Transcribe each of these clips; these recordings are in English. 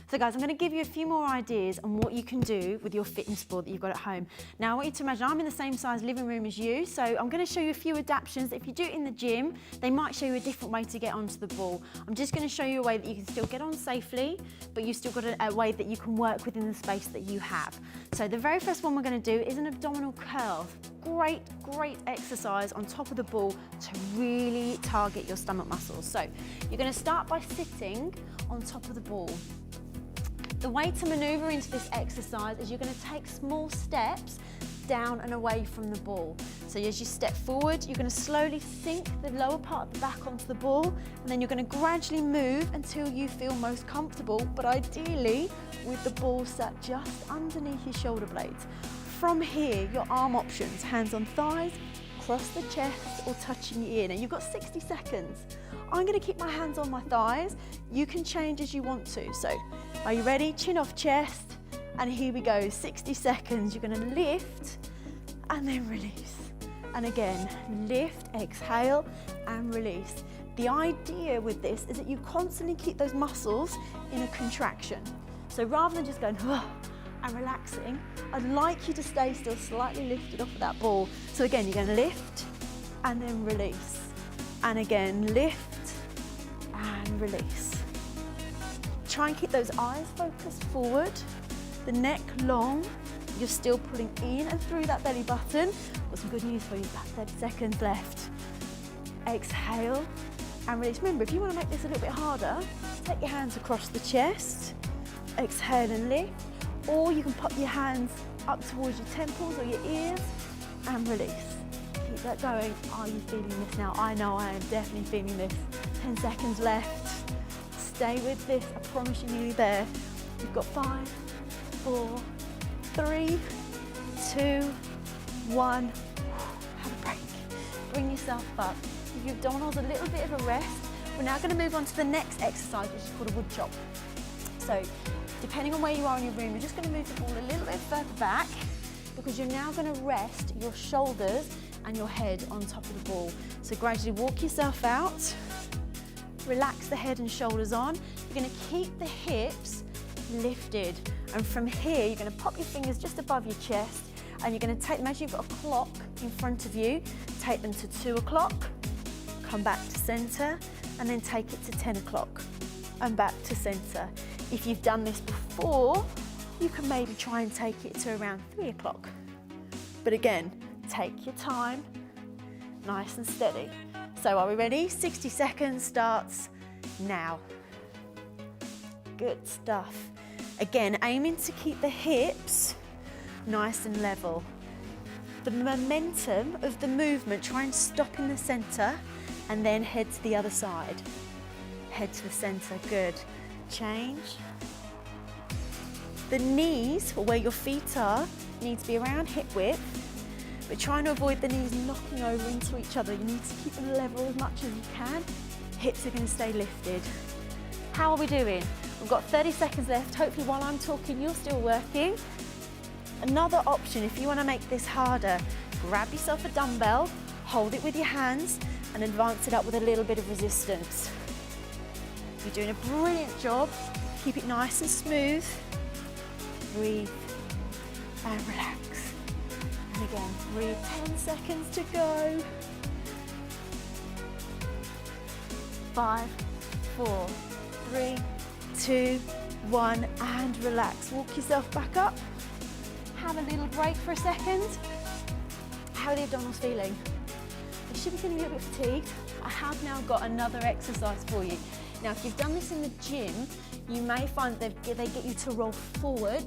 So guys, I'm going to give you a few more ideas on what you can do with your fitness board that you've got at home. Now I want you to imagine I'm in the same size living room as you, so I'm going to show you a few adaptations that if you do it in the gym, they might show you a different way to get onto the ball. I'm just going to show you a way that you can still get on safely, but you've still got a way that you can work within the space that you have. So the very first one we're going to do is an abdominal curl. Great exercise on top of the ball to really target your stomach muscles. So you're going to start by sitting on top of the ball. The way to maneuver into this exercise is you're going to take small steps down and away from the ball. So as you step forward, you're going to slowly sink the lower part of the back onto the ball, and then you're going to gradually move until you feel most comfortable, but ideally with the ball sat just underneath your shoulder blades. From here, your arm options, hands on thighs, across the chest or touching your ear. Now you've got 60 seconds. I'm going to keep my hands on my thighs. You can change as you want to. So are you ready? Chin off chest, and here we go, 60 seconds. You're going to lift and then release. And again, lift, exhale and release. The idea with this is that you constantly keep those muscles in a contraction. So rather than just going and relaxing, I'd like you to stay still slightly lifted off of that ball. So again, you're going to lift and then release. And again, lift and release. Try and keep those eyes focused forward, the neck long. You're still pulling in and through that belly button. Got some good news for you, about 30 seconds left. Exhale and release. Remember, if you want to make this a little bit harder, take your hands across the chest, exhale and lift, or you can pop your hands up towards your temples or your ears and release. Keep that going. Are you feeling this now? I know I am definitely feeling this. 10 seconds left. Stay with this, I promise you're nearly there. You've got 5, 4, 3, 2, 1. Have a break. Bring yourself up. Give your abdominals a little bit of a rest. We're now going to move on to the next exercise, which is called a wood chop. So, depending on where you are in your room, you're just going to move the ball a little bit further back, because you're now going to rest your shoulders and your head on top of the ball. So gradually walk yourself out, relax the head and shoulders on. You're going to keep the hips lifted, and from here you're going to pop your fingers just above your chest, and you're going to take them, as you've got a clock in front of you, take them to 2 o'clock, come back to center, and then take it to 10 o'clock and back to center. If you've done this before, you can maybe try and take it to around 3 o'clock. But again, take your time, nice and steady. So are we ready? 60 seconds starts now. Good stuff. Again, aiming to keep the hips nice and level. The momentum of the movement, try and stop in the center and then head to the other side. Head to the center, good. Change. The knees, or where your feet are, need to be around hip width, but trying to avoid the knees knocking over into each other. You need to keep them level as much as you can. Hips are going to stay lifted. How are we doing? We've got 30 seconds left. Hopefully while I'm talking, you're still working. Another option, if you want to make this harder, grab yourself a dumbbell, hold it with your hands, and advance it up with a little bit of resistance. You're doing a brilliant job. Keep it nice and smooth. Breathe and relax. And again, breathe. 10 seconds to go. 5, 4, 3, 2, 1, and relax. Walk yourself back up. Have a little break for a second. How are the abdominals feeling? You should be feeling a little bit fatigued. I have now got another exercise for you. Now, if you've done this in the gym, you may find that they get you to roll forward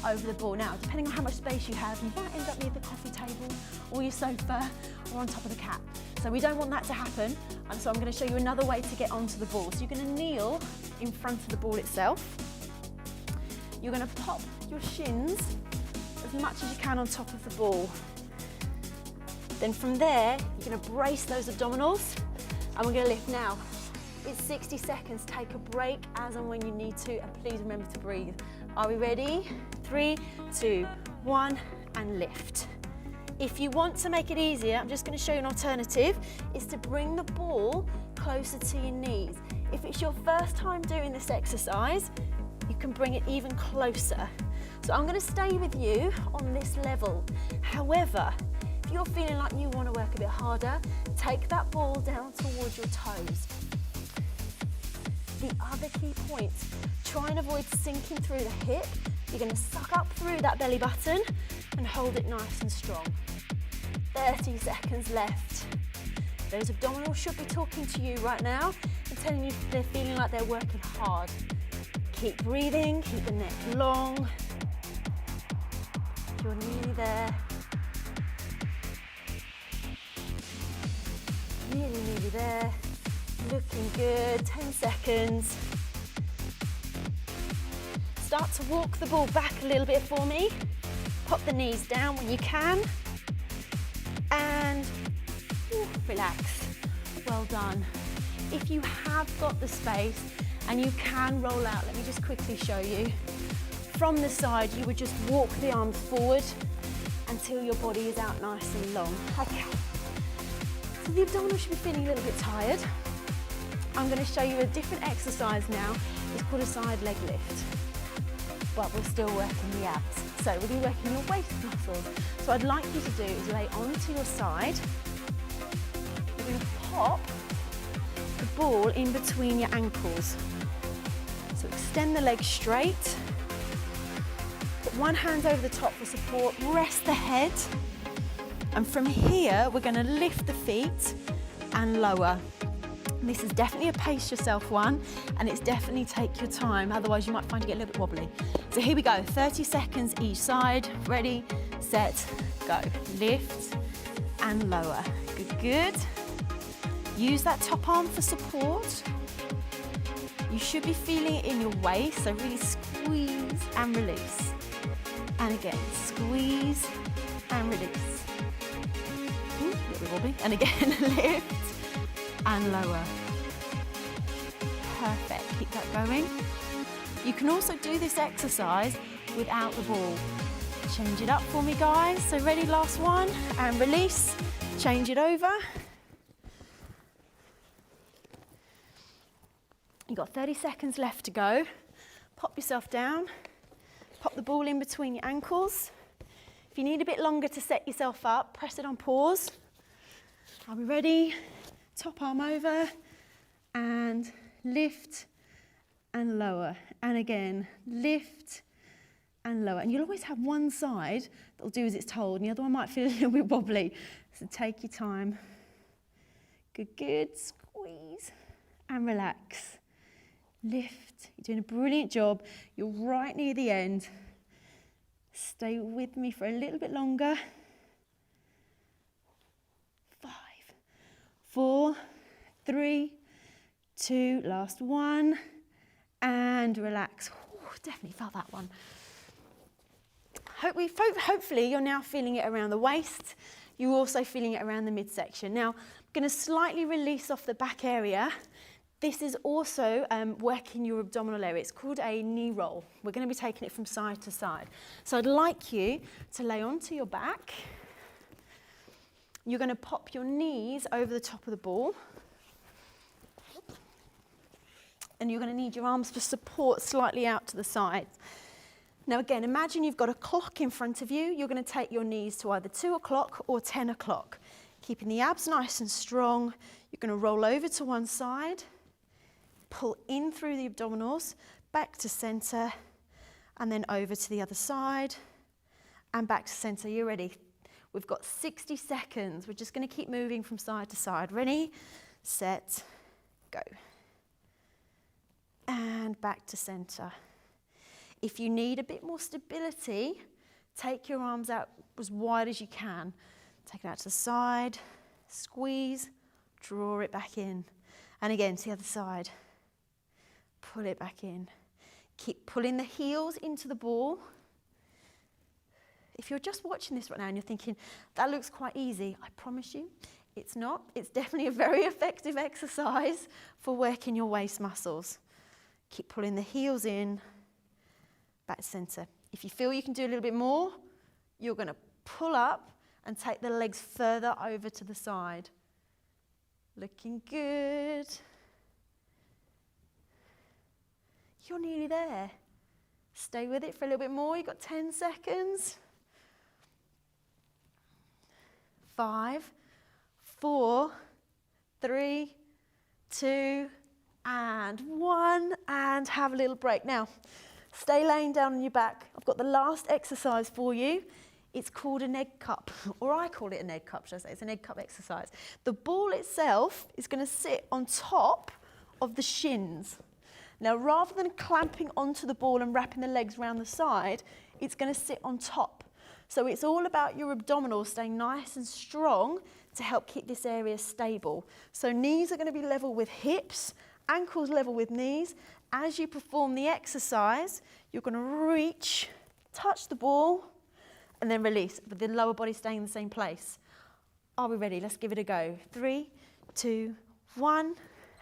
over the ball. Now, depending on how much space you have, you might end up near the coffee table or your sofa or on top of the cat. So we don't want that to happen. And so I'm going to show you another way to get onto the ball. So you're going to kneel in front of the ball itself. You're going to pop your shins as much as you can on top of the ball. Then from there, you're going to brace those abdominals, and we're going to lift now. It's 60 seconds. Take a break as and when you need to, and please remember to breathe. Are we ready? 3, 2, 1, and lift. If you want to make it easier, I'm just going to show you an alternative, is to bring the ball closer to your knees. If it's your first time doing this exercise, you can bring it even closer. So I'm going to stay with you on this level. However, if you're feeling like you want to work a bit harder, take that ball down towards your toes. The other key point, try and avoid sinking through the hip. You're going to suck up through that belly button and hold it nice and strong. 30 seconds left. Those abdominals should be talking to you right now and telling you they're feeling like they're working hard. Keep breathing, keep the neck long. You're nearly there. Nearly there. Looking good, 10 seconds. Start to walk the ball back a little bit for me. Pop the knees down when you can. And relax. Well done. If you have got the space and you can roll out, let me just quickly show you. From the side, you would just walk the arms forward until your body is out nice and long. Okay. So the abdominals should be feeling a little bit tired. I'm going to show you a different exercise now. It's called a side leg lift. But we're still working the abs. So we'll be working your waist muscles. So what I'd like you to do is lay onto your side. You're going to pop the ball in between your ankles. So extend the legs straight. Put one hand over the top for support. Rest the head. And from here, we're going to lift the feet and lower. This is definitely a pace yourself one, and it's definitely take your time, otherwise you might find you get a little bit wobbly. So here we go, 30 seconds each side. Ready, set, go. Lift and lower. Good, good. Use that top arm for support. You should be feeling it in your waist, so really squeeze and release. And again, squeeze and release. A little bit wobbly. And again, lift and lower. Perfect, keep that going. You can also do this exercise without the ball. Change it up for me, guys. So ready, last one, and release. Change it over. You've got 30 seconds left to go. Pop yourself down. Pop the ball in between your ankles. If you need a bit longer to set yourself up, press it on pause. Are we ready? Top arm over and lift and lower. And again, lift and lower. And you'll always have one side that'll do as it's told, and the other one might feel a little bit wobbly. So take your time. Good, good. Squeeze and relax. Lift. You're doing a brilliant job. You're right near the end. Stay with me for a little bit longer. 5, 4, 3, 2, last one, and relax. Ooh, definitely felt that one. Hopefully you're now feeling it around the waist. You're also feeling it around the midsection. Now, I'm going to slightly release off the back area. This is also working your abdominal area. It's called a knee roll. We're going to be taking it from side to side. So I'd like you to lay onto your back. You're going to pop your knees over the top of the ball. And you're going to need your arms for support slightly out to the sides. Now again, imagine you've got a clock in front of you. You're going to take your knees to either 2 o'clock or 10 o'clock. Keeping the abs nice and strong. You're going to roll over to one side, pull in through the abdominals, back to center, and then over to the other side, and back to center. You're ready. We've got 60 seconds. We're just going to keep moving from side to side. Ready, set, go. And back to center. If you need a bit more stability, take your arms out as wide as you can. Take it out to the side, squeeze, draw it back in. And again, to the other side. Pull it back in. Keep pulling the heels into the ball. If you're just watching this right now and you're thinking, that looks quite easy, I promise you, it's not. It's definitely a very effective exercise for working your waist muscles. Keep pulling the heels in, back to center. If you feel you can do a little bit more, you're going to pull up and take the legs further over to the side. Looking good. You're nearly there. Stay with it for a little bit more. You've got 10 seconds. 5, 4, 3, 2, and 1, and have a little break. Now, stay laying down on your back. I've got the last exercise for you. It's called an egg cup, or I call it an egg cup, should I say. It's an egg cup exercise. The ball itself is going to sit on top of the shins. Now, rather than clamping onto the ball and wrapping the legs around the side, it's going to sit on top. So it's all about your abdominals staying nice and strong to help keep this area stable. So knees are going to be level with hips, ankles level with knees. As you perform the exercise, you're going to reach, touch the ball, and then release, with the lower body staying in the same place. Are we ready? Let's give it a go. 3, 2, 1,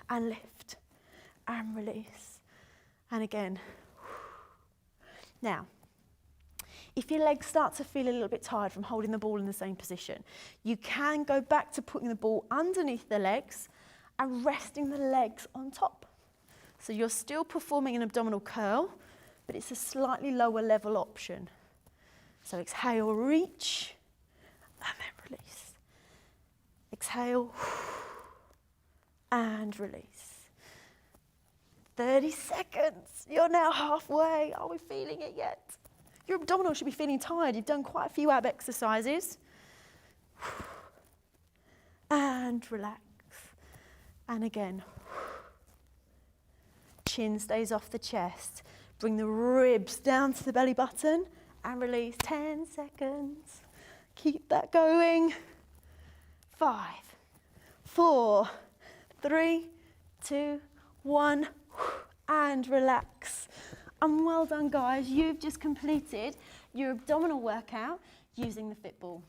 and lift, and release. And again. Now, if your legs start to feel a little bit tired from holding the ball in the same position, you can go back to putting the ball underneath the legs and resting the legs on top. So you're still performing an abdominal curl, but it's a slightly lower level option. So exhale, reach, and then release. Exhale, and release. 30 seconds. You're now halfway. Are we feeling it yet? Your abdominals should be feeling tired. You've done quite a few ab exercises. And relax. And again. Chin stays off the chest. Bring the ribs down to the belly button and release. 10 seconds. Keep that going. 5, 4, 3, 2, 1, and relax. And well done, guys. You've just completed your abdominal workout using the Fit Ball.